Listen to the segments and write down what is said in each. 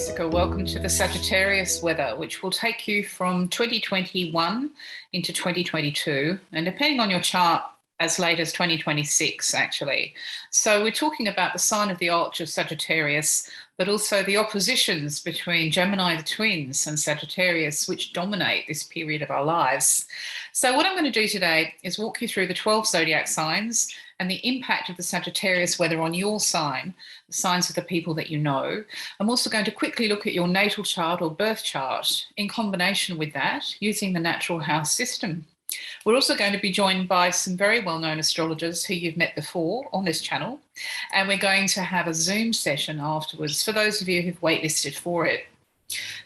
Jessica. Welcome to the Sagittarius weather, which will take you from 2021 into 2022, and depending on your chart, as late as 2026, actually. So we're talking about the sign of the Arch of Sagittarius, but also the oppositions between Gemini, the twins, and Sagittarius, which dominate this period of our lives. So what I'm going to do today is walk you through the 12 zodiac signs and the impact of the Sagittarius weather on your sign, the signs of the people that you know. I'm also going to quickly look at your natal chart or birth chart in combination with that, using the natural house system. We're also going to be joined by some very well-known astrologers who you've met before on this channel, and we're going to have a Zoom session afterwards for those of you who've waitlisted for it.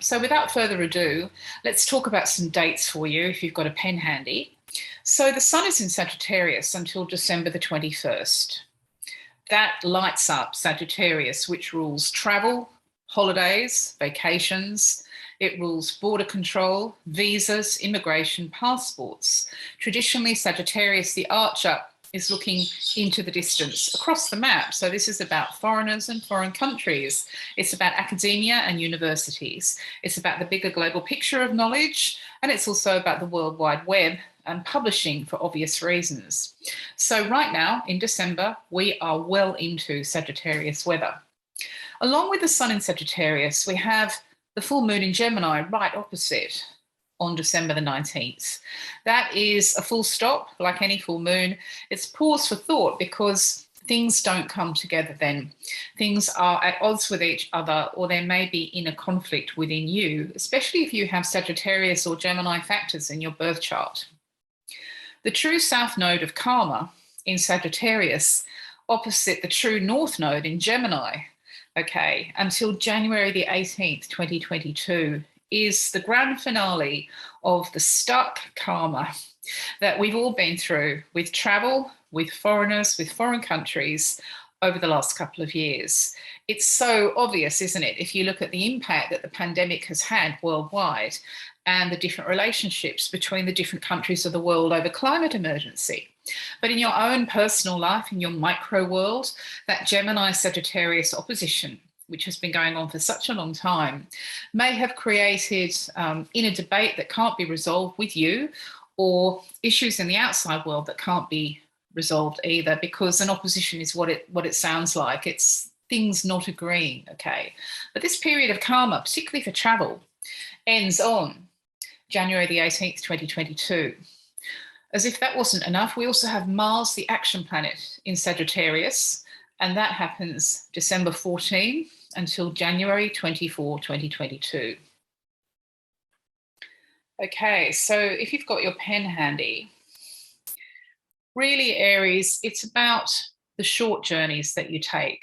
So without further ado, let's talk about some dates for you if you've got a pen handy. So the sun is in Sagittarius until December the 21st. That lights up Sagittarius, which rules travel, holidays, vacations. It rules border control, visas, immigration, passports. Traditionally, Sagittarius, the archer, is looking into the distance across the map. So this is about foreigners and foreign countries. It's about academia and universities. It's about the bigger global picture of knowledge, and it's also about the World Wide Web and publishing for obvious reasons. So right now, in December, we are well into Sagittarius weather. Along with the sun in Sagittarius, we have the full moon in Gemini right opposite on December the 19th. That is a full stop, like any full moon. It's pause for thought because things don't come together then. Things are at odds with each other, or there may be inner conflict within you, especially if you have Sagittarius or Gemini factors in your birth chart. The true south node of karma in Sagittarius opposite the true north node in Gemini, okay, until January the 18th, 2022, is the grand finale of the stuck karma that we've all been through with travel, with foreigners, with foreign countries over the last couple of years. It's so obvious, isn't it, if you look at the impact that the pandemic has had worldwide and the different relationships between the different countries of the world over climate emergency. But in your own personal life, in your micro world, that Gemini-Sagittarius opposition, which has been going on for such a long time, may have created inner debate that can't be resolved with you, or issues in the outside world that can't be resolved either, because an opposition is what it sounds like. It's things not agreeing, okay? But this period of karma, particularly for travel, ends on January the 18th, 2022. As if that wasn't enough, we also have Mars, the action planet, in Sagittarius, and that happens December 14 until January 24, 2022. Okay, so if you've got your pen handy, really, Aries, it's about the short journeys that you take.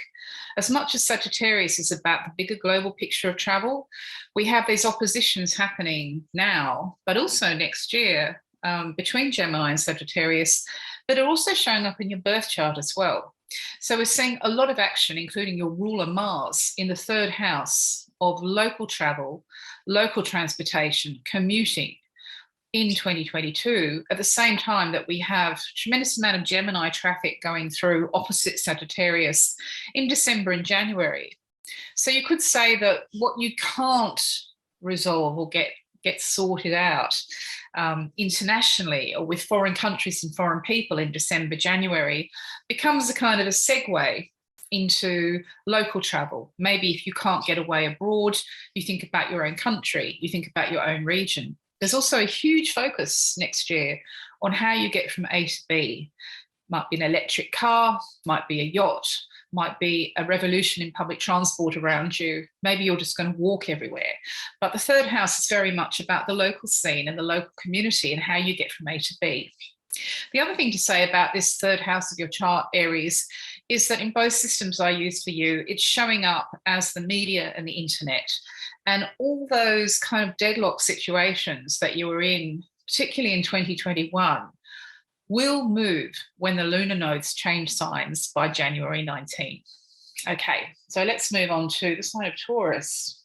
As much as Sagittarius is about the bigger global picture of travel, we have these oppositions happening now, but also next year between Gemini and Sagittarius, that are also showing up in your birth chart as well. So we're seeing a lot of action, including your ruler Mars in the third house of local travel, local transportation, commuting in 2022, at the same time that we have a tremendous amount of Gemini traffic going through opposite Sagittarius in December and January. So you could say that what you can't resolve or get sorted out internationally or with foreign countries and foreign people in December, January, becomes a kind of a segue into local travel. Maybe if you can't get away abroad, you think about your own country, you think about your own region. There's also a huge focus next year on how you get from A to B. Might be an electric car, might be a yacht, might be a revolution in public transport around you. Maybe you're just going to walk everywhere. But the third house is very much about the local scene and the local community and how you get from A to B. The other thing to say about this third house of your chart, Aries, is that in both systems I use for you, it's showing up as the media and the internet. And all those kind of deadlock situations that you were in, particularly in 2021, will move when the lunar nodes change signs by January 19th. Okay, so let's move on to the sign of Taurus.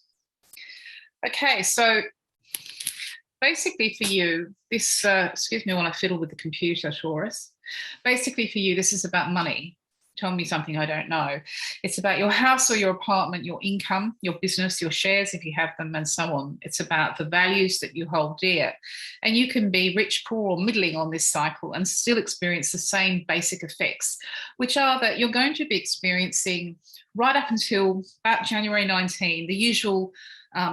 Okay, so basically for you, this, excuse me while I fiddle with the computer, Taurus. Basically for you, this is about money. Tell me something I don't know. It's about your house or your apartment, your income, your business, your shares, if you have them, and so on. It's about the values that you hold dear. And you can be rich, poor, or middling on this cycle and still experience the same basic effects, which are that you're going to be experiencing right up until about January 19, the usual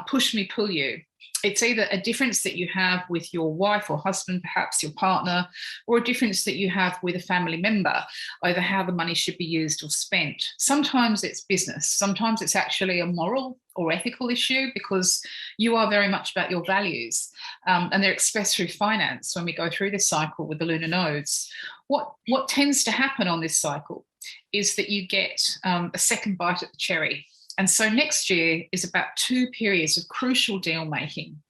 push me, pull you. It's either a difference that you have with your wife or husband, perhaps your partner, or a difference that you have with a family member over how the money should be used or spent. Sometimes it's business. Sometimes it's actually a moral or ethical issue because you are very much about your values, and they're expressed through finance when we go through this cycle with the lunar nodes. What tends to happen on this cycle is that you get a second bite at the cherry. And so next year is about 2 periods of crucial deal making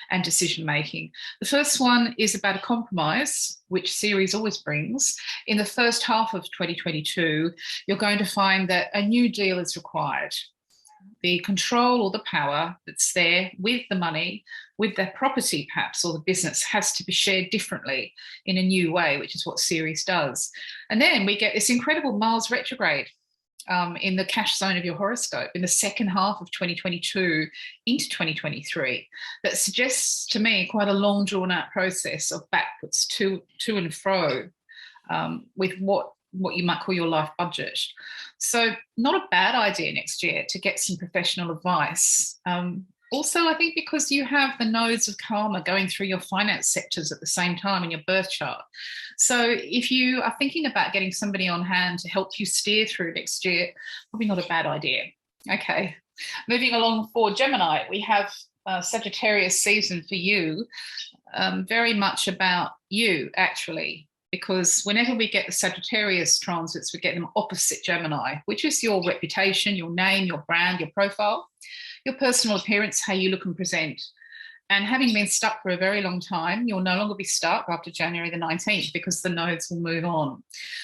and decision making. The first one is about a compromise, which Ceres always brings. In the first half of 2022, you're going to find that a new deal is required. The control or the power that's there with the money, with the property perhaps, or the business has to be shared differently in a new way, which is what Ceres does. And then we get this incredible Mars retrograde in the cash zone of your horoscope in the second half of 2022 into 2023 that suggests to me quite a long drawn out process of backwards to and fro with what you might call your life budget. So not a bad idea next year to get some professional advice. Also, I think because you have the nodes of karma going through your finance sectors at the same time in your birth chart. So if you are thinking about getting somebody on hand to help you steer through next year, probably not a bad idea. Okay, moving along for Gemini, we have Sagittarius season for you, very much about you actually, because whenever we get the Sagittarius transits, we get them opposite Gemini, which is your reputation, your name, your brand, your profile, your personal appearance, how you look and present. And having been stuck for a very long time, you'll no longer be stuck after January the 19th because the nodes will move on.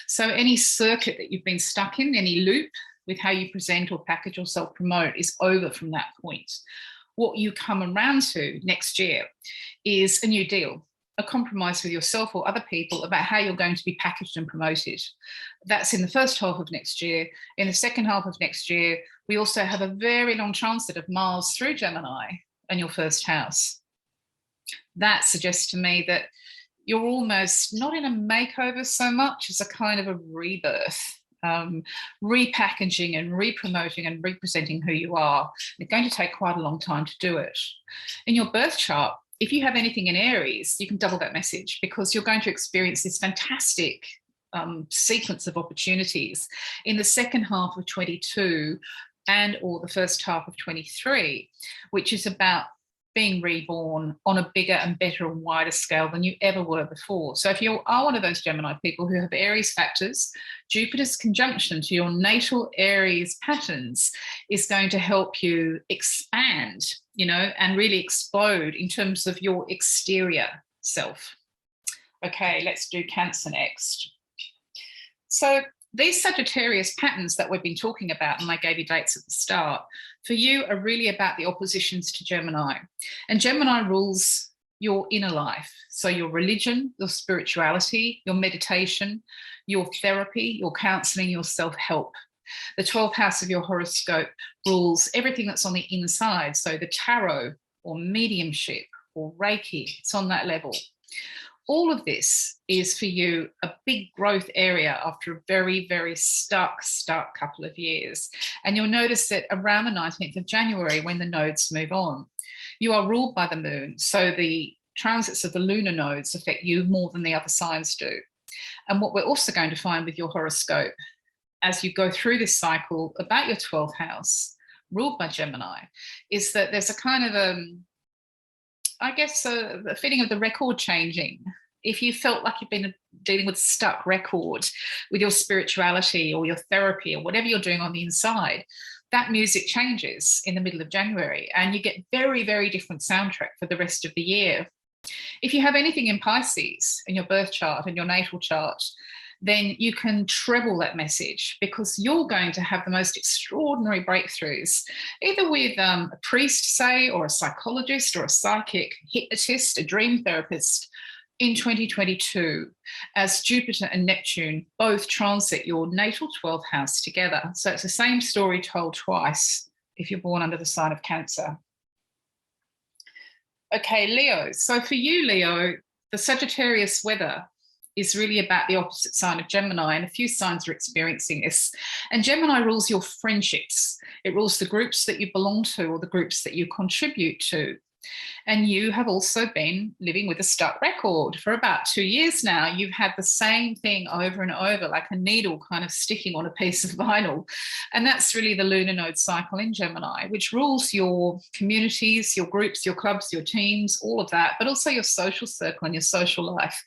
So any circuit that you've been stuck in, any loop with how you present or package or self-promote is over from that point. What you come around to next year is a new deal, a compromise with yourself or other people about how you're going to be packaged and promoted. That's in the first half of next year. In the second half of next year, we also have a very long transit of Mars through Gemini and your first house. That suggests to me that you're almost not in a makeover so much as a kind of a rebirth, repackaging and re-promoting and representing who you are. It's going to take quite a long time to do it. In your birth chart, if you have anything in Aries, you can double that message because you're going to experience this fantastic sequence of opportunities in the second half of 22 and or the first half of 23, which is about being reborn on a bigger and better and wider scale than you ever were before. So if you are one of those Gemini people who have Aries factors, Jupiter's conjunction to your natal Aries patterns is going to help you expand, and really explode in terms of your exterior self. Okay, let's do Cancer next. So these Sagittarius patterns that we've been talking about, and I gave you dates at the start, for you are really about the oppositions to Gemini. And Gemini rules your inner life. So your religion, your spirituality, your meditation, your therapy, your counseling, your self-help. The 12th house of your horoscope rules everything that's on the inside. So the tarot or mediumship or Reiki, it's on that level. All of this is for you a big growth area after a very, very stuck couple of years. And you'll notice that around the 19th of January, when the nodes move on, you are ruled by the moon. So the transits of the lunar nodes affect you more than the other signs do. And what we're also going to find with your horoscope as you go through this cycle about your 12th house, ruled by Gemini, is that there's a kind of a feeling of the record changing. If you felt like you've been dealing with stuck record with your spirituality or your therapy or whatever you're doing on the inside, that music changes in the middle of January and you get very, very different soundtrack for the rest of the year. If you have anything in Pisces in your birth chart and your natal chart, then you can treble that message because you're going to have the most extraordinary breakthroughs, either with a priest, say, or a psychologist or a psychic hypnotist, a dream therapist, in 2022 as Jupiter and Neptune both transit your natal 12th house together. So it's the same story told twice if you're born under the sign of Cancer. Okay, Leo. So for you, Leo, the Sagittarius weather is really about the opposite sign of Gemini, and a few signs are experiencing this. And Gemini rules your friendships. It rules the groups that you belong to or the groups that you contribute to. And you have also been living with a stuck record for about 2 years now. You've had the same thing over and over, like a needle kind of sticking on a piece of vinyl. And that's really the lunar node cycle in Gemini, which rules your communities, your groups, your clubs, your teams, all of that, but also your social circle and your social life.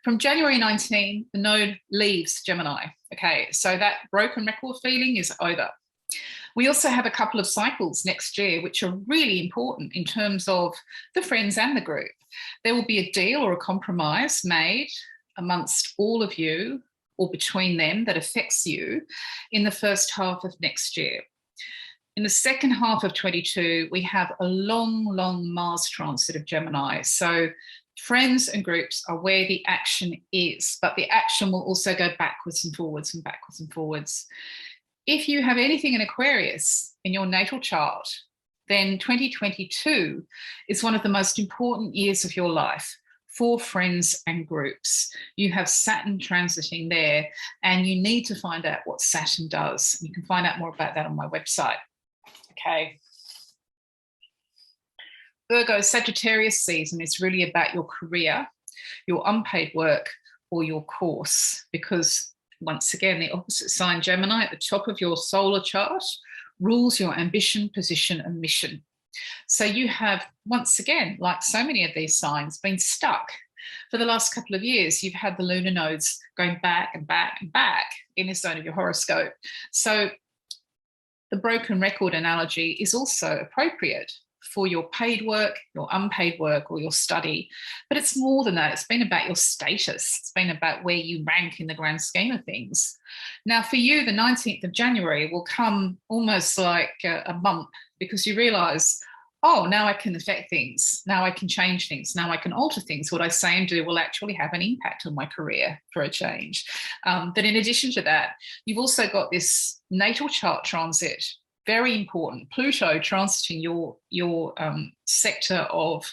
From January 19, the node leaves Gemini. Okay, so that broken record feeling is over. We also have a couple of cycles next year, which are really important in terms of the friends and the group. There will be a deal or a compromise made amongst all of you or between them that affects you in the first half of next year. In the second half of 22, we have a long, long Mars transit of Gemini. So friends and groups are where the action is, but the action will also go backwards and forwards and backwards and forwards. If you have anything in Aquarius in your natal chart, then 2022 is one of the most important years of your life for friends and groups. You have Saturn transiting there, and you need to find out what Saturn does. You can find out more about that on my website. Okay. Virgo, Sagittarius season is really about your career, your unpaid work, or your course, because once again, the opposite sign, Gemini, at the top of your solar chart, rules your ambition, position, and mission. So you have, once again, like so many of these signs, been stuck. For the last couple of years, you've had the lunar nodes going back and back and back in the zone of your horoscope. So the broken record analogy is also appropriate for your paid work, your unpaid work, or your study. But it's more than that. It's been about your status. It's been about where you rank in the grand scheme of things. Now, for you, the 19th of January will come almost like a bump, because you realise, oh, now I can affect things. Now I can change things. Now I can alter things. What I say and do will actually have an impact on my career for a change. But in addition to that, you've also got this natal chart transit, very important. Pluto transiting your sector of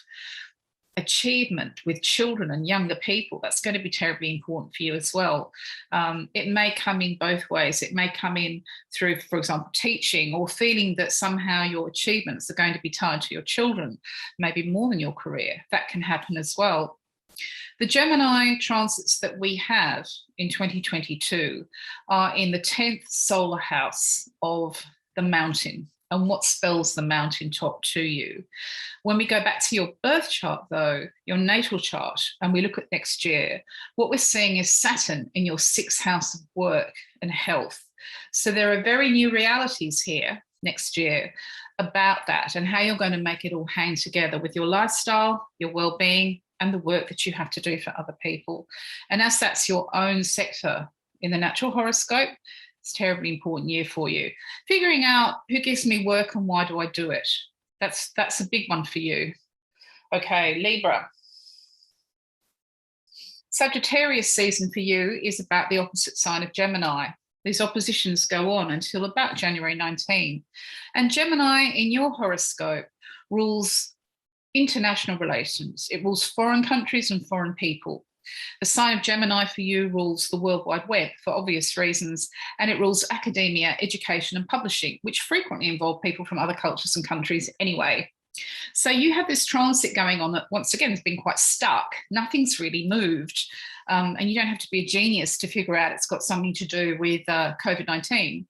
achievement with children and younger people. That's going to be terribly important for you as well. It may come in both ways. It may come in through, for example, teaching, or feeling that somehow your achievements are going to be tied to your children, maybe more than your career. That can happen as well. The Gemini transits that we have in 2022 are in the 10th solar house of the mountain, and what spells the mountaintop to you. When we go back to your birth chart, though, your natal chart, and we look at next year, what we're seeing is Saturn in your 6th house of work and health. So there are very new realities here next year about that, and how you're going to make it all hang together with your lifestyle, your well-being, and the work that you have to do for other people. And as that's your own sector in the natural horoscope, it's a terribly important year for you. Figuring out who gives me work and why do I do it? That's a big one for you. Okay, Libra. Sagittarius season for you is about the opposite sign of Gemini. These oppositions go on until about January 19. And Gemini in your horoscope rules international relations. It rules foreign countries and foreign people. The sign of Gemini for you rules the World Wide Web for obvious reasons, and it rules academia, education, and publishing, which frequently involve people from other cultures and countries anyway. So you have this transit going on that, once again, has been quite stuck. Nothing's really moved, and you don't have to be a genius to figure out it's got something to do with COVID-19.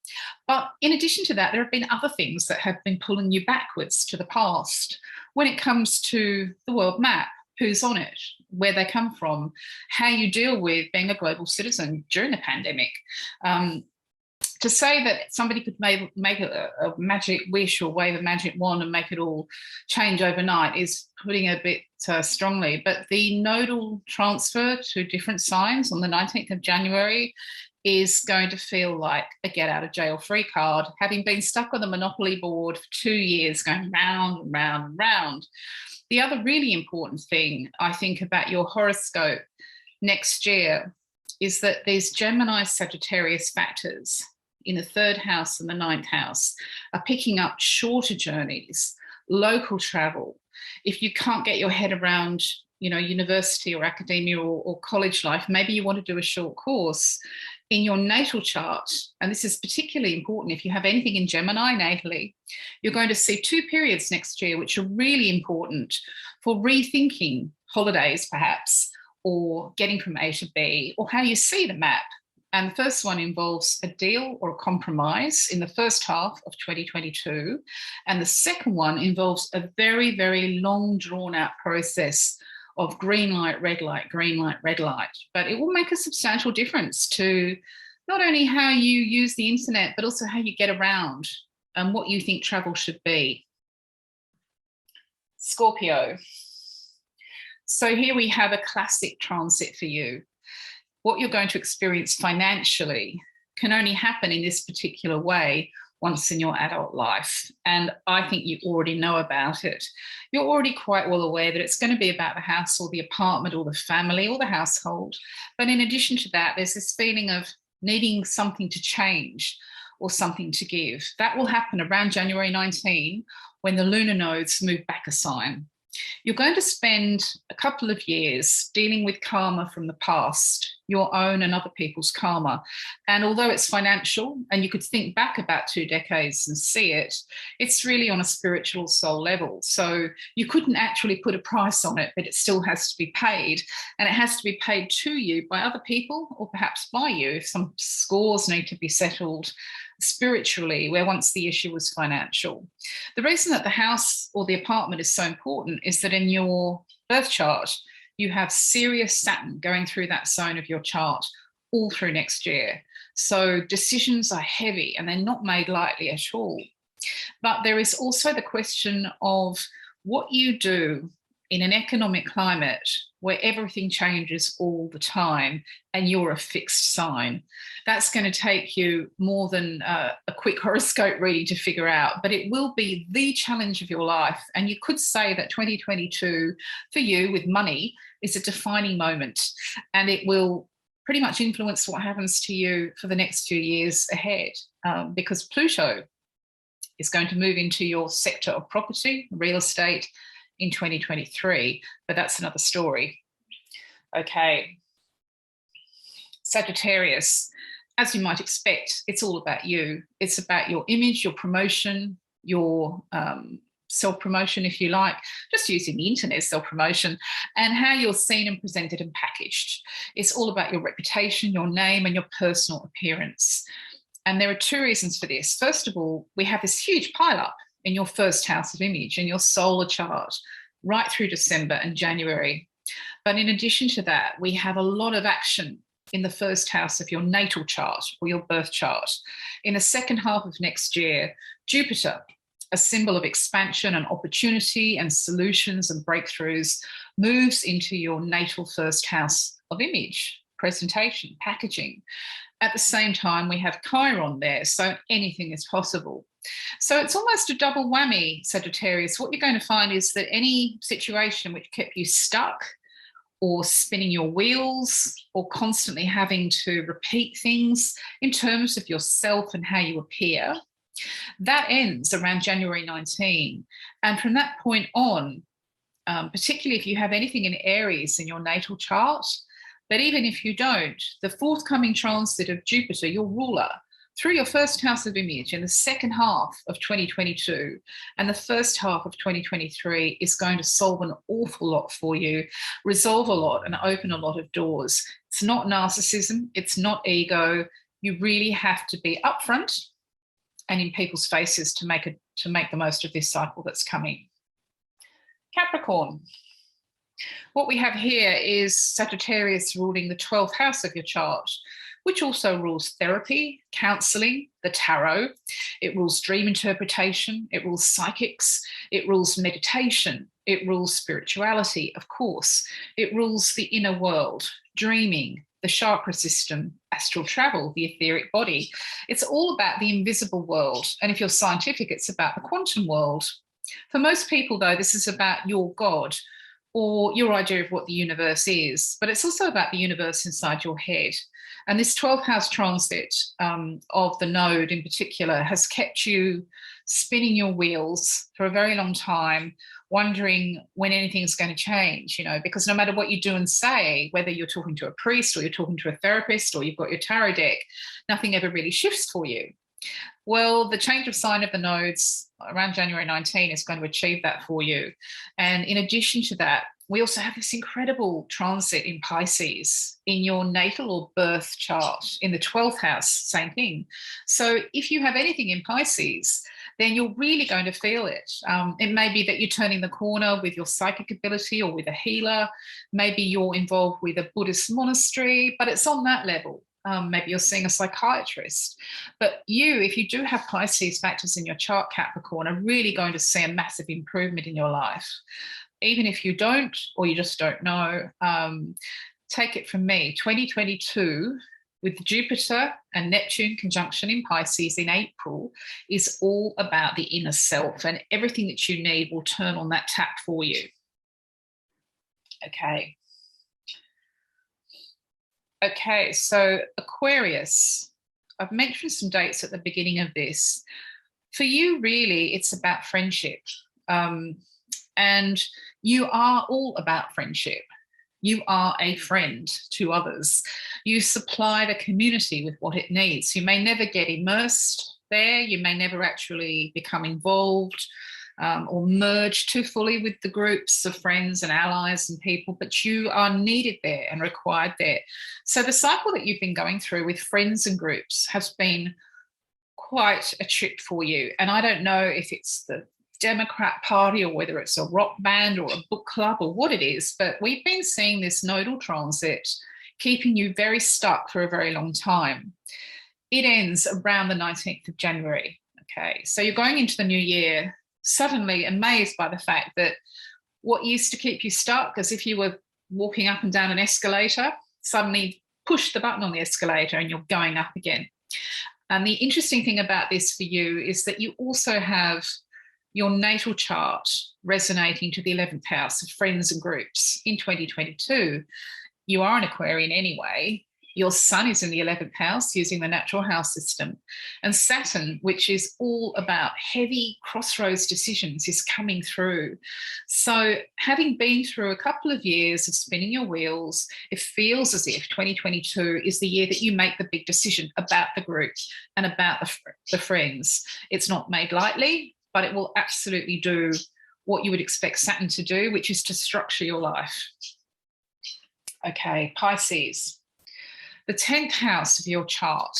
But in addition to that, there have been other things that have been pulling you backwards to the past when it comes to the world map. Who's on it, where they come from, how you deal with being a global citizen during the pandemic. To say that somebody could make a magic wish or wave a magic wand and make it all change overnight is putting it a bit strongly. But the nodal transfer to different signs on the 19th of January is going to feel like a get out of jail free card, having been stuck on the Monopoly board for 2 years, going round and round and round. The other really important thing I think about your horoscope next year is that these Gemini Sagittarius factors in the 3rd house and the 9th house are picking up shorter journeys, local travel. If you can't get your head around, university or academia or college life, maybe you want to do a short course in your natal chart. And this is particularly important if you have anything in Gemini natally, you're going to see 2 periods next year, which are really important for rethinking holidays, perhaps, or getting from A to B, or how you see the map. And the first one involves a deal or a compromise in the first half of 2022. And the second one involves a very, very long drawn out process of green light, red light, green light, red light. But it will make a substantial difference to not only how you use the internet, but also how you get around and what you think travel should be. Scorpio. So here we have a classic transit for you. What you're going to experience financially can only happen in this particular way once in your adult life. And I think you already know about it. You're already quite well aware that it's going to be about the house or the apartment or the family or the household. But in addition to that, there's this feeling of needing something to change or something to give. That will happen around January 19 when the lunar nodes move back a sign. You're going to spend a couple of years dealing with karma from the past, your own and other people's karma. And although it's financial, and you could think back about 2 decades and see it, it's really on a spiritual soul level. So you couldn't actually put a price on it, but it still has to be paid. And it has to be paid to you by other people or perhaps by you if some scores need to be settled spiritually, where once the issue was financial. The reason that the house or the apartment is so important is that in your birth chart, you have Sirius Saturn going through that zone of your chart all through next year. So decisions are heavy and they're not made lightly at all. But there is also the question of what you do in an economic climate where everything changes all the time and you're a fixed sign. That's going to take you more than a quick horoscope reading to figure out, but it will be the challenge of your life. And you could say that 2022 for you with money is a defining moment, and it will pretty much influence what happens to you for the next few years ahead, because Pluto is going to move into your sector of property, real estate, in 2023, but that's another story. Okay, Sagittarius, as you might expect, it's all about you. It's about your image, your promotion, your self-promotion, if you like, just using the internet self-promotion, and how you're seen and presented and packaged. It's all about your reputation, your name, and your personal appearance. And there are 2 reasons for this. First of all, we have this huge pile-up in your first house of image, in your solar chart, right through December and January. But in addition to that, we have a lot of action in the first house of your natal chart or your birth chart. In the second half of next year, Jupiter, a symbol of expansion and opportunity and solutions and breakthroughs, moves into your natal first house of image, presentation, packaging. At the same time, we have Chiron there, so anything is possible. So it's almost a double whammy, Sagittarius. What you're going to find is that any situation which kept you stuck or spinning your wheels or constantly having to repeat things in terms of yourself and how you appear, that ends around January 19. And from that point on, particularly if you have anything in Aries in your natal chart, but even if you don't, the forthcoming transit of Jupiter, your ruler, through your first house of image in the second half of 2022 and the first half of 2023 is going to solve an awful lot for you, resolve a lot and open a lot of doors. It's not narcissism, it's not ego. You really have to be upfront and in people's faces to make the most of this cycle that's coming. Capricorn. What we have here is Sagittarius ruling the 12th house of your chart, which also rules therapy, counselling, the tarot. It rules dream interpretation. It rules psychics. It rules meditation. It rules spirituality, of course. It rules the inner world, dreaming, the chakra system, astral travel, the etheric body. It's all about the invisible world. And if you're scientific, it's about the quantum world. For most people, though, this is about your God or your idea of what the universe is, but it's also about the universe inside your head. And this 12th house transit of the node in particular has kept you spinning your wheels for a very long time, wondering when anything's going to change, you know, because no matter what you do and say, whether you're talking to a priest or you're talking to a therapist or you've got your tarot deck, nothing ever really shifts for you. Well, the change of sign of the nodes around January 19 is going to achieve that for you. And in addition to that, we also have this incredible transit in Pisces in your natal or birth chart. In the 12th house, same thing. So if you have anything in Pisces, then you're really going to feel it. It may be that you're turning the corner with your psychic ability or with a healer. Maybe you're involved with a Buddhist monastery, but it's on that level. Maybe you're seeing a psychiatrist. But you, if you do have Pisces factors in your chart, Capricorn, are really going to see a massive improvement in your life. Even if you don't, or you just don't know, take it from me, 2022, with Jupiter and Neptune conjunction in Pisces in April, is all about the inner self, and everything that you need will turn on that tap for you. Okay. Okay, so Aquarius, I've mentioned some dates at the beginning of this. For you, really, it's about friendship. And you are all about friendship. You are a friend to others. You supply the community with what it needs. You may never get immersed there. You may never actually become involved or merge too fully with the groups of friends and allies and people, but you are needed there and required there. So the cycle that you've been going through with friends and groups has been quite a trip for you. And I don't know if it's the Democrat Party or whether it's a rock band or a book club or what it is, but we've been seeing this nodal transit keeping you very stuck for a very long time. It ends around the 19th of January. Okay, so you're going into the new year suddenly amazed by the fact that what used to keep you stuck, as if you were walking up and down an escalator, suddenly push the button on the escalator and you're going up again. And the interesting thing about this for you is that you also have your natal chart resonating to the 11th house of friends and groups in 2022. You are an Aquarian anyway. Your sun is in the 11th house using the natural house system. And Saturn, which is all about heavy crossroads decisions, is coming through. So having been through a couple of years of spinning your wheels, it feels as if 2022 is the year that you make the big decision about the group and about the friends. It's not made lightly, but it will absolutely do what you would expect Saturn to do, which is to structure your life. Okay, Pisces. The 10th house of your chart,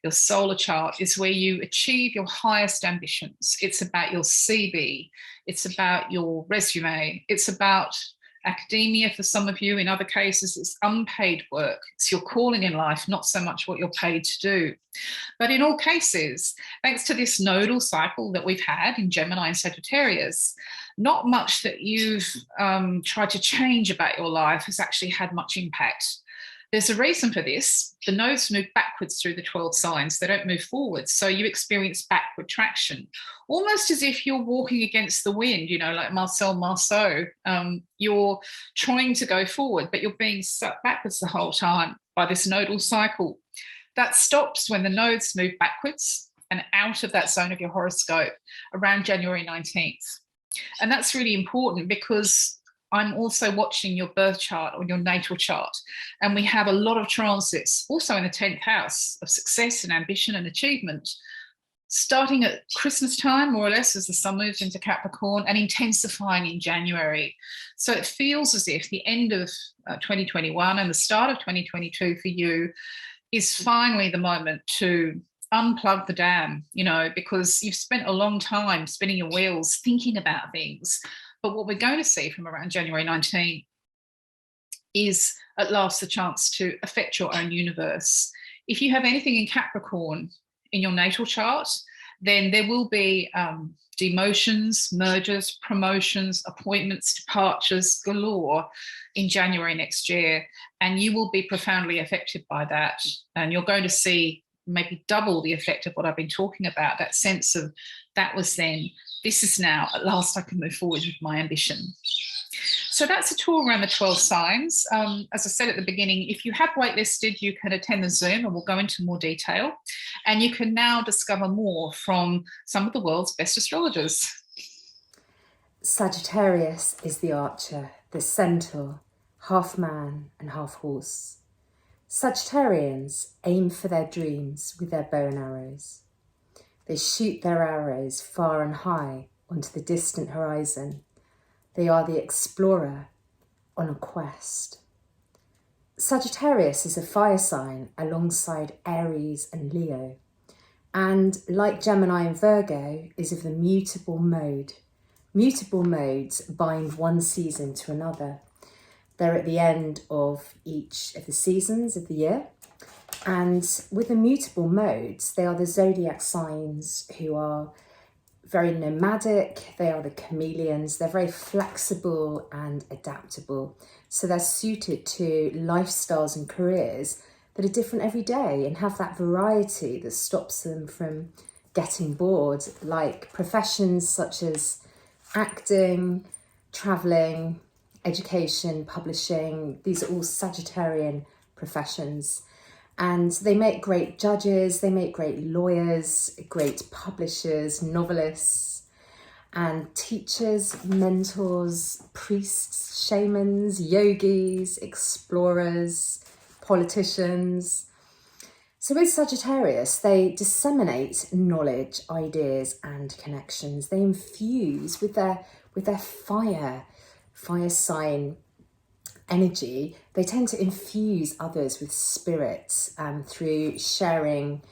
your solar chart, is where you achieve your highest ambitions. It's about your CV. It's about your resume. It's about academia for some of you. In other cases, it's unpaid work. It's your calling in life, not so much what you're paid to do. But in all cases, thanks to this nodal cycle that we've had in Gemini and Sagittarius, not much that you've tried to change about your life has actually had much impact. There's a reason for this. The nodes move backwards through the 12 signs. They don't move forwards. So you experience backward traction, almost as if you're walking against the wind, you know, like Marcel Marceau. You're trying to go forward, but you're being sucked backwards the whole time by this nodal cycle. That stops when the nodes move backwards and out of that zone of your horoscope around January 19th. And that's really important because I'm also watching your birth chart or your natal chart, and we have a lot of transits also in the 10th house of success and ambition and achievement, starting at Christmas time, more or less, as the sun moves into Capricorn and intensifying in January. So it feels as if the end of 2021 and the start of 2022 for you is finally the moment to unplug the dam, you know, because you've spent a long time spinning your wheels thinking about things. But what we're going to see from around January 19 is at last the chance to affect your own universe. If you have anything in Capricorn in your natal chart, then there will be demotions, mergers, promotions, appointments, departures galore in January next year. And you will be profoundly affected by that. And you're going to see maybe double the effect of what I've been talking about, that sense of that was then, this is now, at last I can move forward with my ambition. So that's a tour around the 12 signs. As I said at the beginning, if you have waitlisted, you can attend the Zoom and we'll go into more detail. And you can now discover more from some of the world's best astrologers. Sagittarius is the archer, the centaur, half man and half horse. Sagittarians aim for their dreams with their bow and arrows. They shoot their arrows far and high onto the distant horizon. They are the explorer on a quest. Sagittarius is a fire sign alongside Aries and Leo, and like Gemini and Virgo, is of the mutable mode. Mutable modes bind one season to another. They're at the end of each of the seasons of the year. And with the mutable modes, they are the zodiac signs who are very nomadic. They are the chameleons. They're very flexible and adaptable. So they're suited to lifestyles and careers that are different every day and have that variety that stops them from getting bored, like professions such as acting, traveling, education, publishing. These are all Sagittarian professions. And they make great judges, they make great lawyers, great publishers, novelists, and teachers, mentors, priests, shamans, yogis, explorers, politicians. So with Sagittarius, they disseminate knowledge, ideas, and connections. They infuse with their fire sign energy. They tend to infuse others with spirit through sharing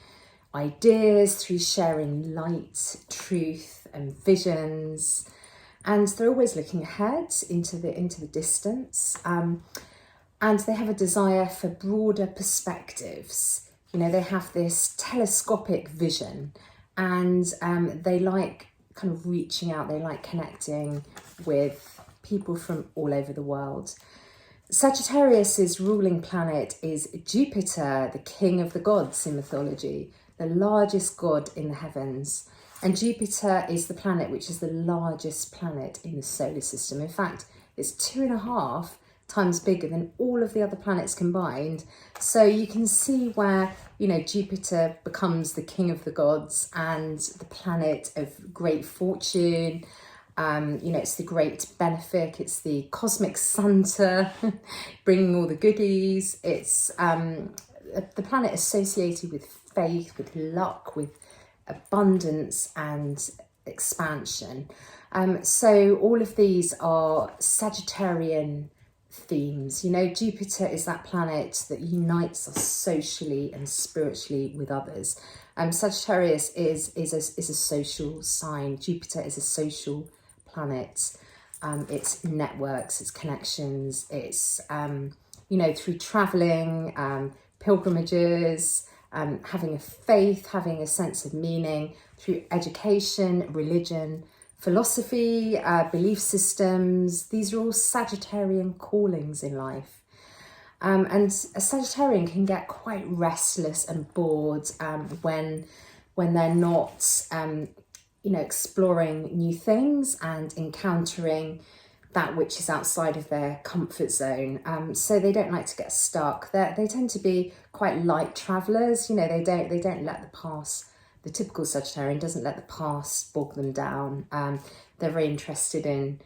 ideas, through sharing light, truth, and visions. And they're always looking ahead into the distance. And they have a desire for broader perspectives. You know, they have this telescopic vision, and they like kind of reaching out. They like connecting with people from all over the world. Sagittarius's ruling planet is Jupiter, the king of the gods in mythology, the largest god in the heavens. And Jupiter is the planet which is the largest planet in the solar system. In fact, it's 2.5 times bigger than all of the other planets combined. So you can see where, you know, Jupiter becomes the king of the gods and the planet of great fortune. You know, it's the great benefic, it's the cosmic Santa, bringing all the goodies. It's the planet associated with faith, with luck, with abundance and expansion. So all of these are Sagittarian themes. You know, Jupiter is that planet that unites us socially and spiritually with others. Sagittarius is a social sign. Jupiter is a social planet. It's networks, it's connections, it's you know, through traveling, pilgrimages, having a faith, having a sense of meaning, through education, religion, philosophy, belief systems. These are all Sagittarian callings in life. And a Sagittarian can get quite restless and bored when they're not you know, exploring new things and encountering that which is outside of their comfort zone. So they don't like to get stuck. They tend to be quite light travelers. You know, they don't let the past. The typical Sagittarian doesn't let the past bog them down. They're very interested in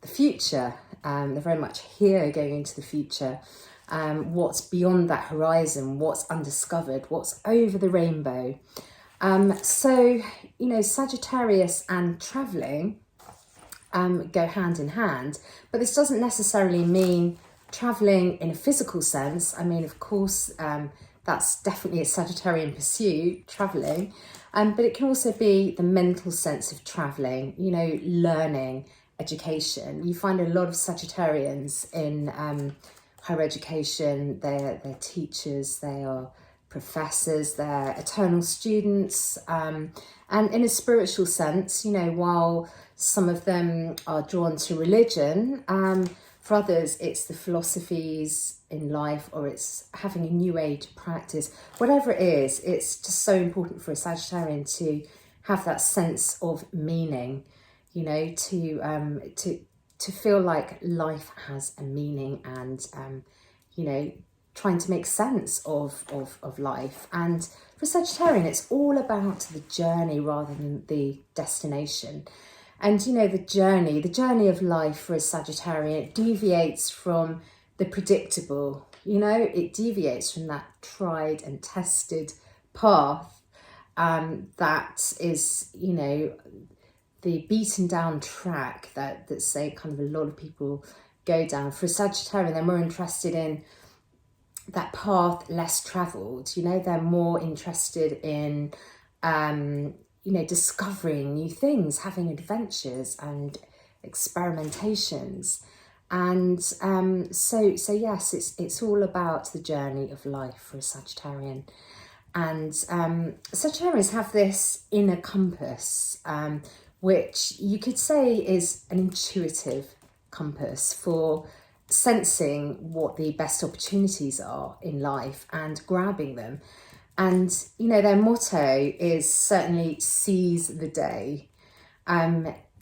the future. They're very much here going into the future. What's beyond that horizon, what's undiscovered, what's over the rainbow. So, you know, Sagittarius and travelling go hand in hand, but this doesn't necessarily mean travelling in a physical sense. I mean, of course, that's definitely a Sagittarian pursuit, travelling, but it can also be the mental sense of travelling, you know, learning, education. You find a lot of Sagittarians in higher education. They're teachers, they are professors, they're eternal students, and in a spiritual sense, you know, while some of them are drawn to religion, for others it's the philosophies in life, or it's having a new age practice. Whatever it is, it's just so important for a Sagittarian to have that sense of meaning, you know, to feel like life has a meaning, and you know, trying to make sense of life. And for Sagittarian, it's all about the journey rather than the destination. And you know, the journey of life for a Sagittarian, it deviates from the predictable, you know, it deviates from that tried and tested path that is, you know, the beaten down track that say kind of a lot of people go down. For a Sagittarian, they're more interested in that path less travelled, you know, they're more interested in, you know, discovering new things, having adventures and experimentations. And so yes, it's all about the journey of life for a Sagittarian. And Sagittarians have this inner compass, which you could say is an intuitive compass for sensing what the best opportunities are in life and grabbing them. And you know, their motto is certainly seize the day.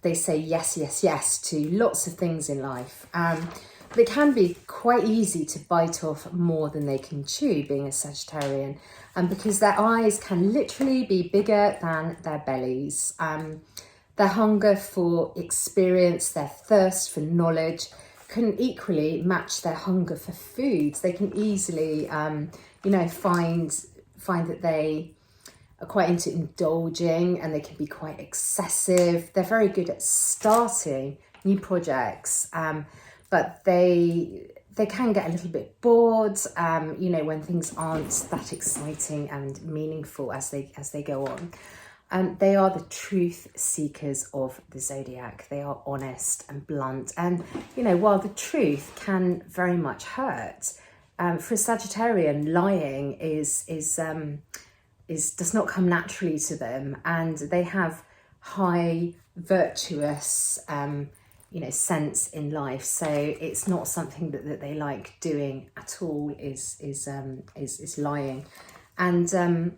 They say yes, yes, yes to lots of things in life. But it can be quite easy to bite off more than they can chew, being a Sagittarian, because their eyes can literally be bigger than their bellies. Their hunger for experience, their thirst for knowledge can equally match their hunger for foods. They can easily, you know, find that they are quite into indulging, and they can be quite excessive. They're very good at starting new projects, but they can get a little bit bored, you know, when things aren't that exciting and meaningful as they go on. They are the truth seekers of the zodiac. They are honest and blunt, and you know, while the truth can very much hurt, for a Sagittarian, lying does not come naturally to them, and they have high virtuous you know, sense in life. So it's not something that they like doing at all, is lying. And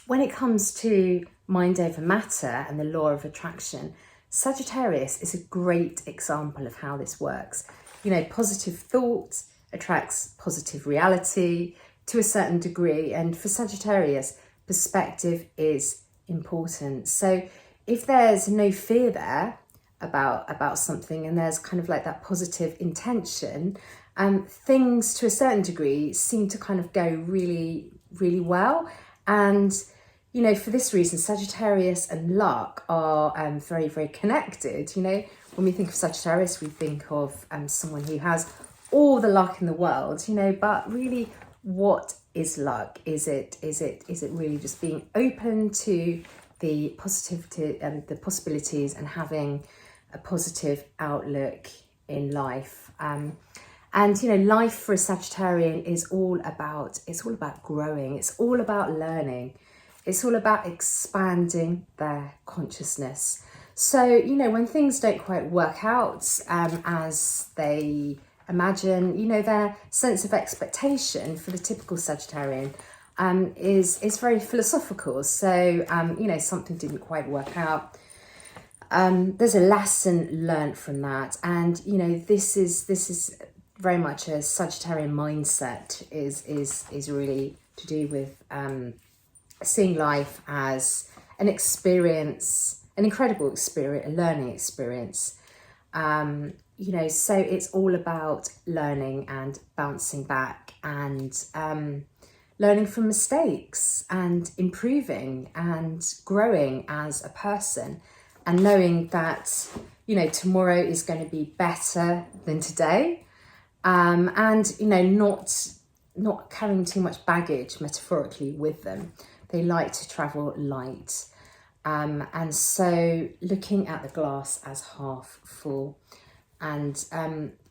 when it comes to mind over matter and the law of attraction, Sagittarius is a great example of how this works. You know, positive thought attracts positive reality to a certain degree, and for Sagittarius, perspective is important. So if there's no fear there about something, and there's kind of like that positive intention, things to a certain degree seem to kind of go really, really well. And you know, for this reason, Sagittarius and luck are very, very connected. You know, when we think of Sagittarius, we think of someone who has all the luck in the world, you know, but really, what is luck? Is it really just being open to the positivity and the possibilities, and having a positive outlook in life? And you know, life for a Sagittarian is all about growing. It's all about learning. It's all about expanding their consciousness. So, you know, when things don't quite work out as they imagine, you know, their sense of expectation for the typical Sagittarian is very philosophical. So, you know, something didn't quite work out. There's a lesson learned from that. And, you know, this is very much a Sagittarian mindset, is really to do with seeing life as an experience, an incredible experience, a learning experience. You know, so it's all about learning and bouncing back, and learning from mistakes, and improving and growing as a person, and knowing that, you know, tomorrow is going to be better than today, and you know, not carrying too much baggage metaphorically with them. They like to travel light, and so looking at the glass as half full. And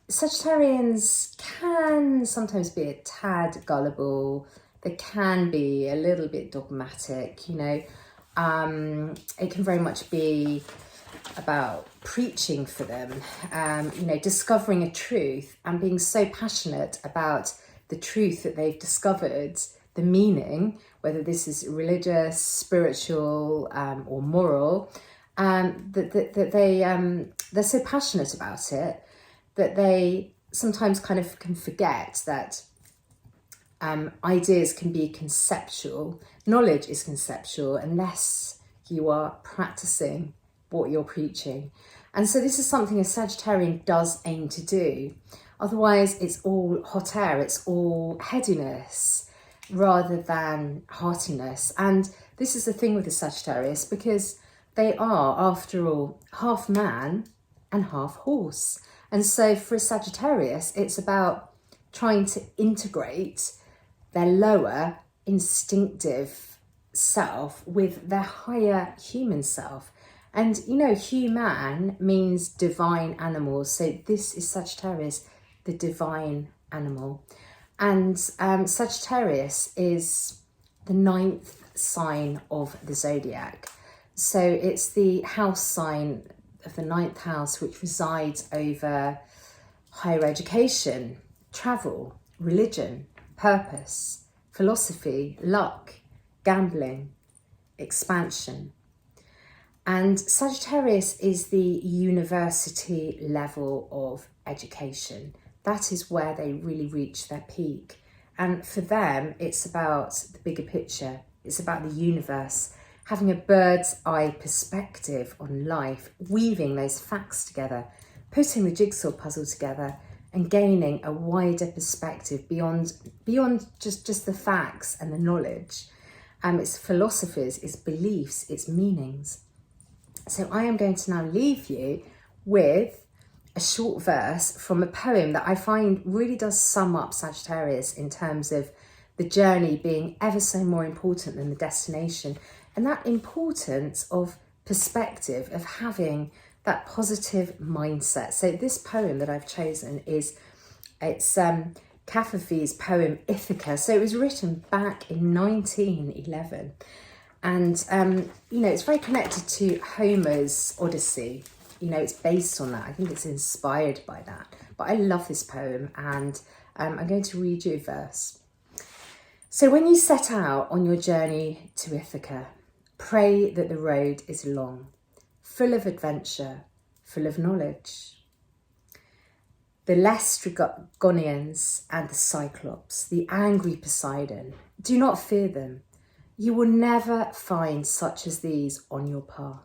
Sagittarians can sometimes be a tad gullible. they can be a little bit dogmatic, you know. It can very much be about preaching for them, you know, discovering a truth and being so passionate about the truth that they've discovered, the meaning, whether this is religious, spiritual, or moral, that they're so passionate about it that they sometimes kind of can forget that ideas can be conceptual, knowledge is conceptual, unless you are practicing what you're preaching. And so this is something a Sagittarian does aim to do. Otherwise, it's all hot air, it's all headiness rather than heartiness. And this is the thing with the Sagittarius, because they are, after all, half man and half horse. And so for a Sagittarius, it's about trying to integrate their lower instinctive self with their higher human self. And, you know, human means divine animals. So this is Sagittarius, the divine animal. And Sagittarius is the 9th sign of the zodiac. So it's the house sign of the 9th house, which resides over higher education, travel, religion, purpose, philosophy, luck, gambling, expansion. And Sagittarius is the university level of education. That is where they really reach their peak. And for them, it's about the bigger picture. It's about the universe, having a bird's eye perspective on life, weaving those facts together, putting the jigsaw puzzle together and gaining a wider perspective beyond just the facts and the knowledge. It's philosophies, it's beliefs, it's meanings. So I am going to now leave you with a short verse from a poem that I find really does sum up Sagittarius in terms of the journey being ever so more important than the destination, and that importance of perspective, of having that positive mindset. So this poem that I've chosen it's Kafafy's poem Ithaca. So it was written back in 1911. And, you know, it's very connected to Homer's Odyssey. You know, it's based on that. I think it's inspired by that. But I love this poem, and I'm going to read you a verse. So when you set out on your journey to Ithaca, pray that the road is long, full of adventure, full of knowledge. The Laestrygonians and the Cyclops, the angry Poseidon, do not fear them. You will never find such as these on your path.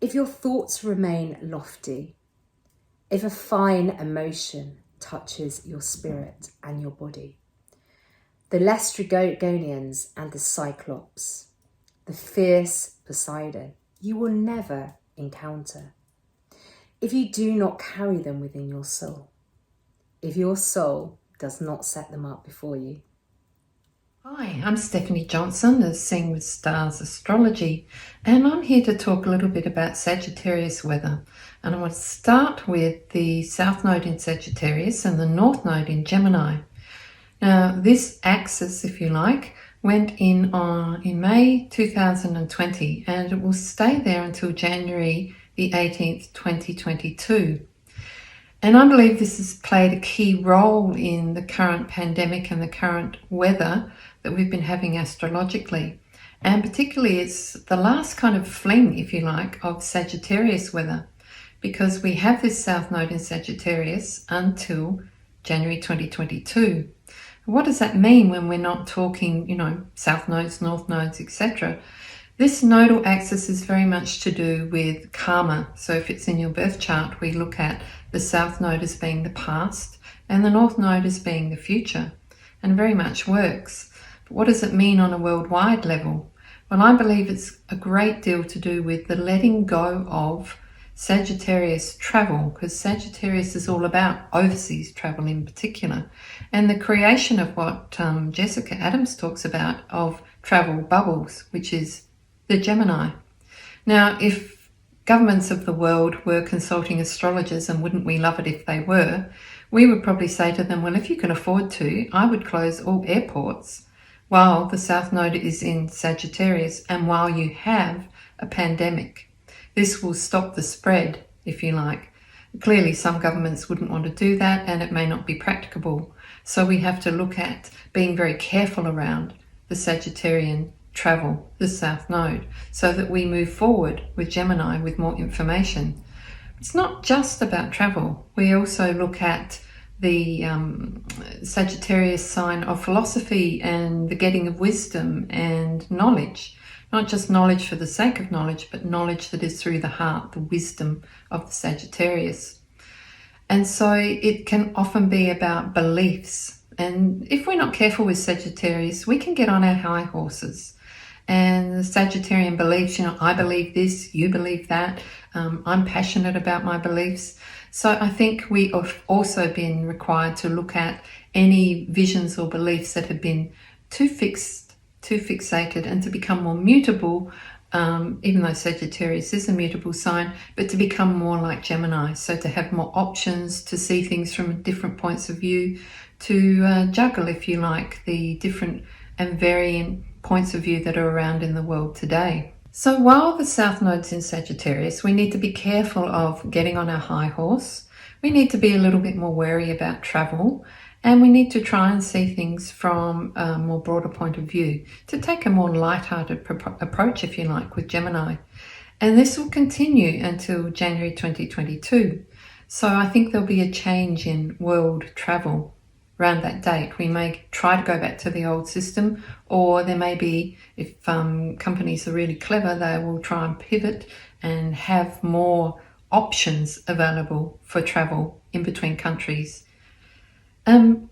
If your thoughts remain lofty, if a fine emotion touches your spirit and your body, the Laestrygonians and the Cyclops, the fierce Poseidon, you will never encounter if you do not carry them within your soul, if your soul does not set them up before you. Hi, I'm Stephanie Johnson of Sing with Stars Astrology, and I'm here to talk a little bit about Sagittarius weather. And I want to start with the South Node in Sagittarius and the North Node in Gemini. Now, this axis, if you like, went in May 2020, and it will stay there until January the 18th, 2022. And I believe this has played a key role in the current pandemic and the current weather that we've been having astrologically. And particularly it's the last kind of fling, if you like, of Sagittarius weather, because we have this South Node in Sagittarius until January 2022. What does that mean when we're not talking, you know, South Nodes, North Nodes, etc.? This nodal axis is very much to do with karma. So if it's in your birth chart, we look at the South Node as being the past and the North Node as being the future, and very much works. But what does it mean on a worldwide level? Well, I believe it's a great deal to do with the letting go of Sagittarius travel, because Sagittarius is all about overseas travel in particular, and the creation of what Jessica Adams talks about of travel bubbles, which is the Gemini. Now, if governments of the world were consulting astrologers, and wouldn't we love it if they were, we would probably say to them, well, if you can afford to, I would close all airports while the South Node is in Sagittarius and while you have a pandemic. This will stop the spread, if you like. Clearly, some governments wouldn't want to do that, and it may not be practicable. So we have to look at being very careful around the Sagittarian travel, the South Node, so that we move forward with Gemini with more information. It's not just about travel. We also look at the Sagittarius sign of philosophy and the getting of wisdom and knowledge. Not just knowledge for the sake of knowledge, but knowledge that is through the heart, the wisdom of the Sagittarius. And so it can often be about beliefs. And if we're not careful with Sagittarius, we can get on our high horses. And the Sagittarian beliefs, I believe this, you believe that. I'm passionate about my beliefs. So I think we have also been required to look at any visions or beliefs that have been too fixated, and to become more mutable, even though Sagittarius is a mutable sign, but to become more like Gemini. So to have more options, to see things from different points of view, to juggle, if you like, the different and varying points of view that are around in the world today. So while the South Node's in Sagittarius, we need to be careful of getting on our high horse. We need to be a little bit more wary about travel, and we need to try and see things from a more broader point of view, to take a more light-hearted approach, if you like, with Gemini. And this will continue until January 2022. So I think there'll be a change in world travel around that date. We may try to go back to the old system, or there may be, if companies are really clever, they will try and pivot and have more options available for travel in between countries.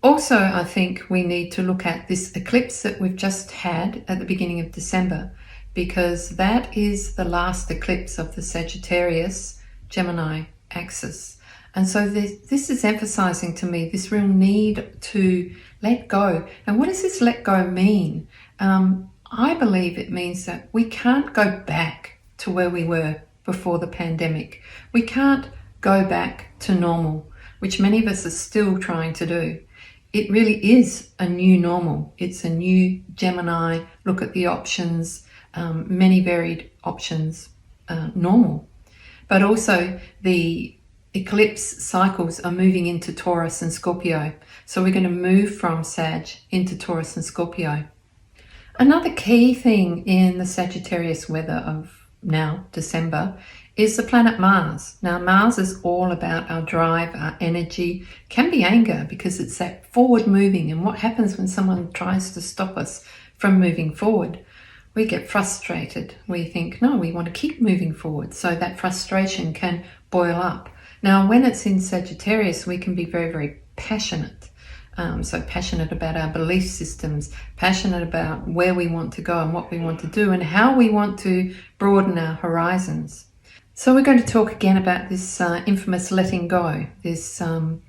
Also, I think we need to look at this eclipse that we've just had at the beginning of December, because that is the last eclipse of the Sagittarius Gemini axis. And so this is emphasizing to me this real need to let go. And what does this let go mean? I believe it means that we can't go back to where we were before the pandemic. We can't go back to normal, which many of us are still trying to do. It really is a new normal. It's a new Gemini, look at the options, many varied options, normal. But also the eclipse cycles are moving into Taurus and Scorpio. So we're going to move from Sag into Taurus and Scorpio. Another key thing in the Sagittarius weather of now, December, is the planet Mars. Now, Mars is all about our drive, our energy, can be anger, because it's that forward moving. And what happens when someone tries to stop us from moving forward? We get frustrated. We think, no, we want to keep moving forward. So that frustration can boil up. Now, when it's in Sagittarius, we can be very, very passionate. So passionate about our belief systems, passionate about where we want to go and what we want to do and how we want to broaden our horizons. So we're going to talk again about this infamous letting go. And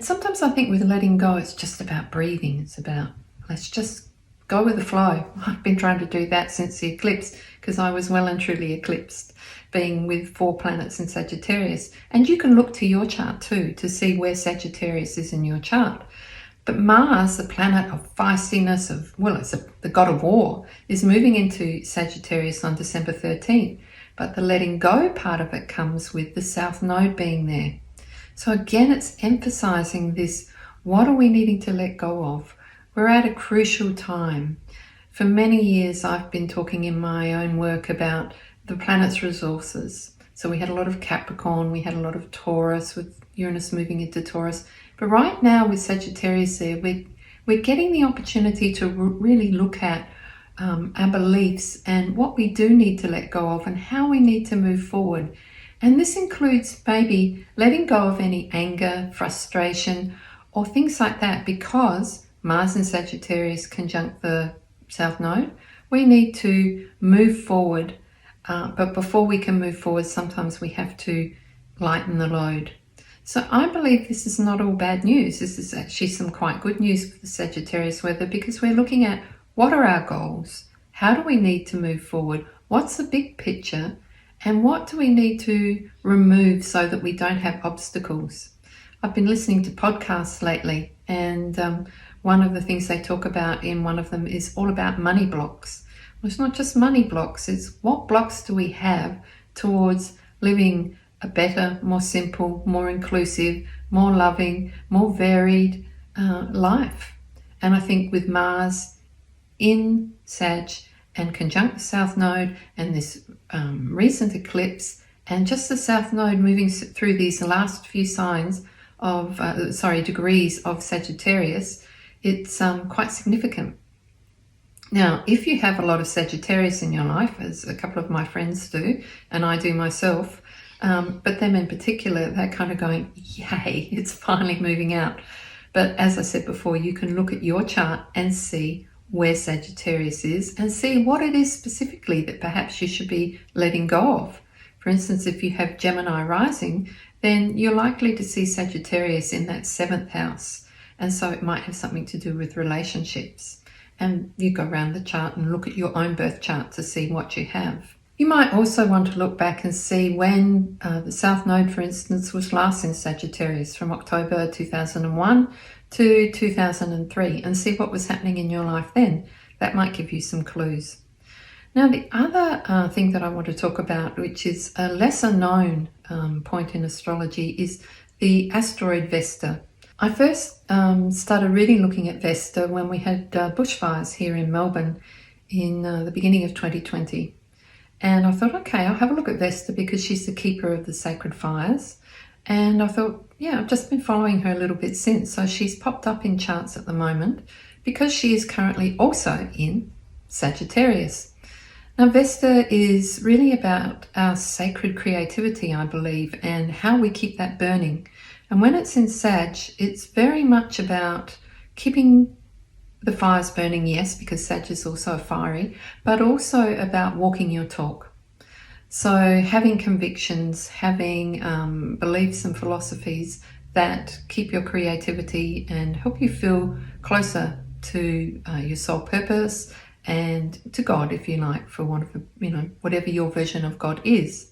sometimes I think with letting go, it's just about breathing. It's about, let's just go with the flow. I've been trying to do that since the eclipse, because I was well and truly eclipsed, being with 4 planets in Sagittarius. And you can look to your chart too to see where Sagittarius is in your chart. But Mars, the planet of feistiness, it's the god of war, is moving into Sagittarius on December 13th. But the letting go part of it comes with the South Node being there. So again, it's emphasizing this, what are we needing to let go of? We're at a crucial time. For many years, I've been talking in my own work about the planet's resources. So we had a lot of Capricorn, we had a lot of Taurus, with Uranus moving into Taurus. But right now with Sagittarius there, we're getting the opportunity to really look at our beliefs and what we do need to let go of and how we need to move forward. And this includes maybe letting go of any anger, frustration, or things like that, because Mars in Sagittarius conjunct the South Node, we need to move forward. But before we can move forward, sometimes we have to lighten the load. So I believe this is not all bad news. This is actually some quite good news for the Sagittarius weather, because we're looking at what are our goals? How do we need to move forward? What's the big picture? And what do we need to remove so that we don't have obstacles? I've been listening to podcasts lately, and one of the things they talk about in one of them is all about money blocks. Well, it's not just money blocks, it's what blocks do we have towards living a better, more simple, more inclusive, more loving, more varied life. And I think with Mars in Sag and conjunct the South Node and this recent eclipse, and just the South Node moving through these last few signs of, degrees of Sagittarius, it's quite significant. Now, if you have a lot of Sagittarius in your life, as a couple of my friends do, and I do myself, but them in particular, they're kind of going, yay, it's finally moving out. But as I said before, you can look at your chart and see where Sagittarius is and see what it is specifically that perhaps you should be letting go of. For instance, if you have Gemini rising, then you're likely to see Sagittarius in that 7th house. And so it might have something to do with relationships. And you go around the chart and look at your own birth chart to see what you have. You might also want to look back and see when the South Node, for instance, was last in Sagittarius, from October 2001 to 2003, and see what was happening in your life then. That might give you some clues. Now, the other thing that I want to talk about, which is a lesser known point in astrology, is the asteroid Vesta. I first started really looking at Vesta when we had bushfires here in Melbourne in the beginning of 2020. And I thought, okay, I'll have a look at Vesta because she's the keeper of the sacred fires. And I thought, yeah, I've just been following her a little bit since. So she's popped up in charts at the moment because she is currently also in Sagittarius. Now, Vesta is really about our sacred creativity, I believe, and how we keep that burning. And when it's in Sag, it's very much about keeping the fires burning, yes, because Sag is also fiery, but also about walking your talk. So having convictions, having beliefs and philosophies that keep your creativity and help you feel closer to your soul purpose and to God, if you like, for one of whatever your version of God is.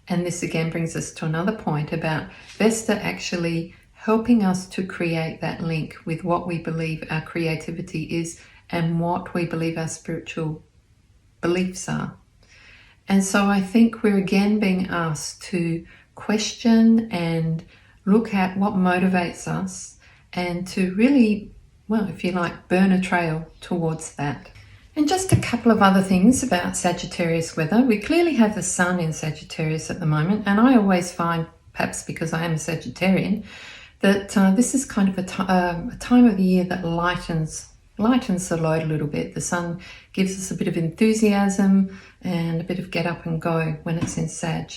And this again brings us to another point about Vesta actually helping us to create that link with what we believe our creativity is and what we believe our spiritual beliefs are. And so I think we're again being asked to question and look at what motivates us and to really, well, if you like, burn a trail towards that. And just a couple of other things about Sagittarius weather. We clearly have the sun in Sagittarius at the moment, and I always find, perhaps because I am a Sagittarian, that this is kind of a time of the year that lightens the load a little bit. The sun gives us a bit of enthusiasm and a bit of get up and go when it's in Sag.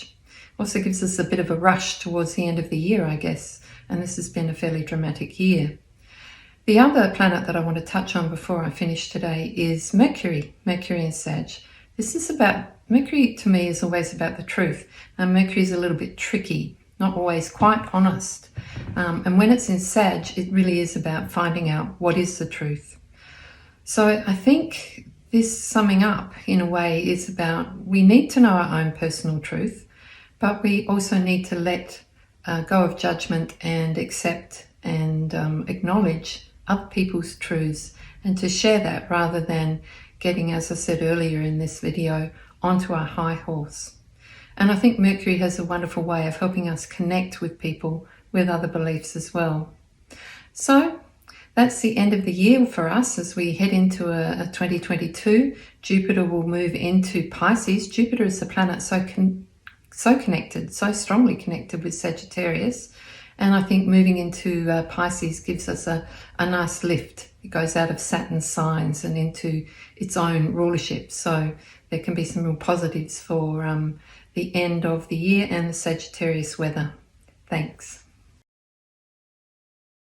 Also gives us a bit of a rush towards the end of the year, I guess, and this has been a fairly dramatic year. The other planet that I want to touch on before I finish today is Mercury in Sag. Mercury to me is always about the truth. Mercury is a little bit tricky, not always quite honest. And when it's in Sag, it really is about finding out what is the truth. So I think this summing up in a way is about we need to know our own personal truth, but we also need to let go of judgment and accept and acknowledge other people's truths and to share that rather than getting, as I said earlier in this video, onto our high horse. And I think Mercury has a wonderful way of helping us connect with people with other beliefs as well. So that's the end of the year for us as we head into a 2022. Jupiter will move into Pisces. Jupiter is a planet so connected, so strongly connected with Sagittarius. And I think moving into Pisces gives us a nice lift. It goes out of Saturn's signs and into its own rulership. So there can be some real positives for the end of the year and the Sagittarius weather. Thanks.